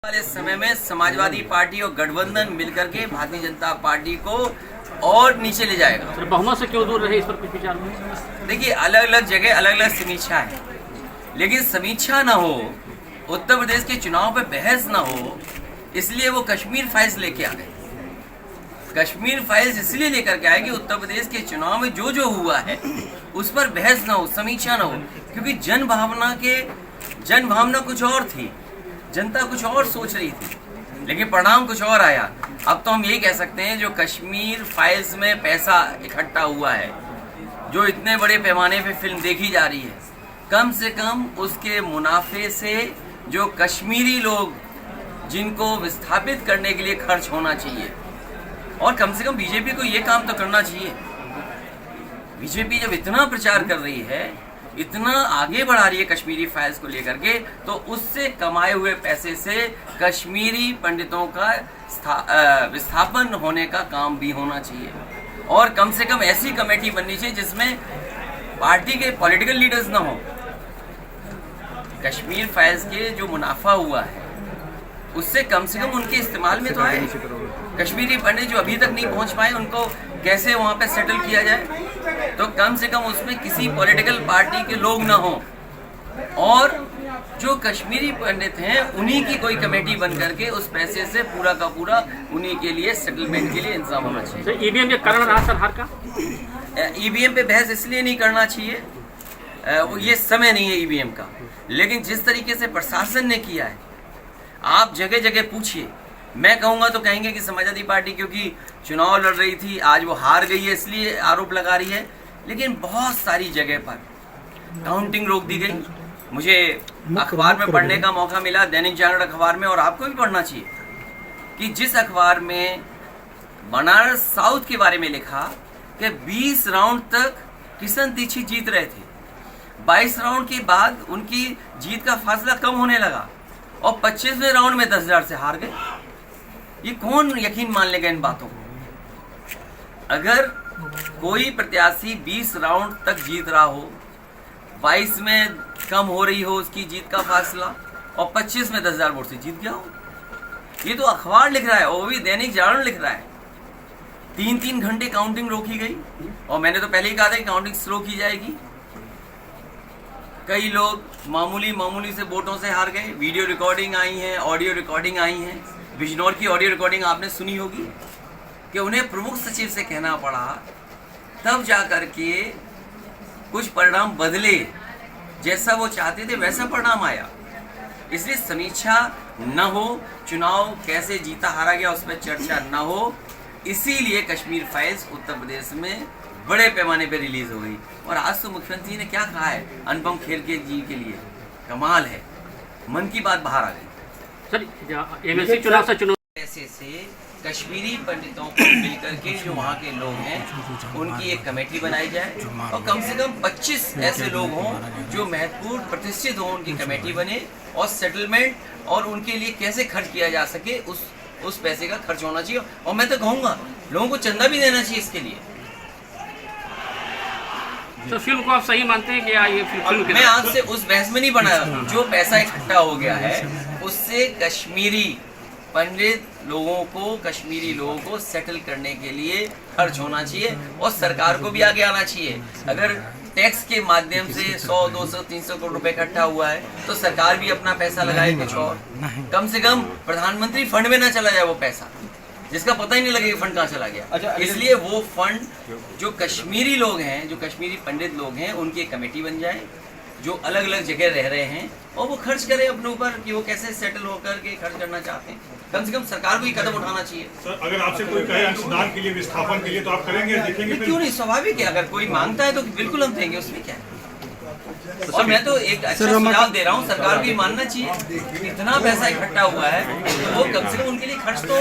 वाले समय में समाजवादी पार्टी और गठबंधन मिलकर के भारतीय जनता पार्टी को और नीचे ले जाएगा। बहुमत से क्यों दूर रहे, इस पर कुछ विचार नहीं? देखिए, अलग अलग जगह अलग अलग समीक्षा है, लेकिन समीक्षा ना हो, उत्तर प्रदेश के चुनाव पे बहस ना हो, इसलिए वो कश्मीर फाइल्स लेके आ गए। कश्मीर फाइल्स इसलिए लेकर के आए कि उत्तर प्रदेश के चुनाव में जो जो हुआ है उस पर बहस ना हो, समीक्षा ना हो, क्योंकि जन भावना कुछ और थी, जनता कुछ और सोच रही थी, लेकिन परिणाम कुछ और आया। अब तो हम यही कह सकते हैं, जो कश्मीर फाइल्स में पैसा इकट्ठा हुआ है, जो इतने बड़े पैमाने पे फिल्म देखी जा रही है, कम से कम उसके मुनाफे से जो कश्मीरी लोग जिनको विस्थापित करने के लिए खर्च होना चाहिए, और कम से कम बीजेपी को ये काम तो करना चाहिए। बीजेपी जब इतना प्रचार कर रही है, इतना आगे बढ़ा रही है कश्मीरी फाइल्स को लेकर के, तो उससे कमाए हुए पैसे से कश्मीरी पंडितों का विस्थापन होने का काम भी होना चाहिए। और कम से कम ऐसी कमेटी बननी चाहिए जिसमें पार्टी के पॉलिटिकल लीडर्स ना हो। कश्मीर फाइल्स के जो मुनाफा हुआ है उससे कम से कम उनके इस्तेमाल में तो आए। कश्मीरी पंडित जो अभी तक नहीं पहुंच पाए, उनको कैसे वहां पे सेटल किया जाए, तो कम से कम उसमें किसी पॉलिटिकल पार्टी के लोग ना हो, और जो कश्मीरी पंडित हैं उन्हीं की कोई कमेटी बन करके उस पैसे से पूरा का पूरा उन्हीं के लिए सेटलमेंट के लिए इंतजाम होना चाहिए। ईवीएम के कारण रहा सर हार का? ईवीएम पे बहस इसलिए नहीं करना चाहिए, ये समय नहीं है ईवीएम का, लेकिन जिस तरीके से प्रशासन ने किया है, आप जगह जगह पूछिए। मैं कहूँगा तो कहेंगे कि समाजवादी पार्टी क्योंकि चुनाव लड़ रही थी, आज वो हार गई है इसलिए आरोप लगा रही है, लेकिन बहुत सारी जगह पर काउंटिंग रोक दी गई। मुझे अखबार में पढ़ने का मौका मिला, दैनिक जागरण अखबार में, और आपको भी पढ़ना चाहिए कि जिस अखबार में बनारस साउथ के बारे में लिखा कि 20 राउंड तक किशन दीक्षित जीत रहे थे, 22 राउंड के बाद उनकी जीत का फासला कम होने लगा और 25वें राउंड में 10,000 से हार गए। ये कौन यकीन मान लेगा इन बातों को? अगर कोई प्रत्याशी 20 राउंड तक जीत रहा हो, 22 में कम हो रही हो उसकी जीत का फासला, और 25 में 10,000 वोट से जीत गया हो, ये तो अखबार लिख रहा है, और वो भी दैनिक जागरण लिख रहा है। 3-3 घंटे काउंटिंग रोकी गई, और मैंने तो पहले ही कहा था कि काउंटिंग स्लो की जाएगी। कई लोग मामूली से वोटों से हार गए। वीडियो रिकॉर्डिंग आई है, ऑडियो रिकॉर्डिंग आई है। बिजनौर की ऑडियो रिकॉर्डिंग आपने सुनी होगी कि उन्हें प्रमुख सचिव से कहना पड़ा, तब जा करके कुछ परिणाम बदले, जैसा वो चाहते थे वैसा परिणाम आया। इसलिए समीक्षा न हो, चुनाव कैसे जीता हारा गया उस पर चर्चा न हो, इसीलिए कश्मीर फाइल्स उत्तर प्रदेश में बड़े पैमाने पे रिलीज हो गई। और आज तो मुख्यमंत्री ने क्या कहा है अनुपम खेर जी के लिए, कमाल है, मन की बात बाहर आ गई। सर एमएलसी चुनाव ऐसे से कश्मीरी पंडितों को मिलकर के जो वहाँ के लोग हैं उनकी एक कमेटी बनाई जाए, और कम से कम 25 ऐसे लोग हों जो महत्वपूर्ण प्रतिष्ठित हों, उनकी कमेटी बने, और सेटलमेंट और उनके लिए कैसे खर्च किया जा सके उस पैसे का खर्च होना चाहिए। और मैं तो कहूँगा लोगों को चंदा भी देना चाहिए इसके लिए। तो फिल्म को आप सही मानते हैं कि ये फिल्म मैं आज से उस बहस में नहीं बना, जो पैसा इकट्ठा हो गया है उससे कश्मीरी पंडित लोगों को, कश्मीरी लोगों को सेटल करने के लिए खर्च होना चाहिए, और सरकार को भी आगे आना चाहिए। अगर टैक्स के माध्यम से 100, 200, 300 करोड़ रुपए इकट्ठा हुआ है तो सरकार भी अपना पैसा लगाए कुछ और, कम से कम प्रधानमंत्री फंड में ना चला जाए वो पैसा, जिसका पता ही नहीं लगेगा फंड कहाँ चला गया। इसलिए वो फंड जो कश्मीरी लोग हैं, जो कश्मीरी पंडित लोग हैं, उनकी एक कमेटी बन जाए जो अलग अलग जगह रह रहे हैं, और वो खर्च करें अपने ऊपर कि वो कैसे सेटल होकर के खर्च करना चाहते हैं। कम से कम सरकार को ये कदम उठाना चाहिए। सर, अगर आपसे कोई कहे अंशदान के लिए, विस्थापन के लिए, तो आप करेंगे, देखेंगे? क्यों नहीं, स्वाभाविक है, अगर कोई मांगता है तो बिल्कुल हम देंगे, उसमें क्या है। और मैं तो एक अच्छा सुझाव दे रहा हूँ, सरकार को ये मानना चाहिए, इतना पैसा इकट्ठा हुआ है तो वो कम से कम उनके लिए खर्च तो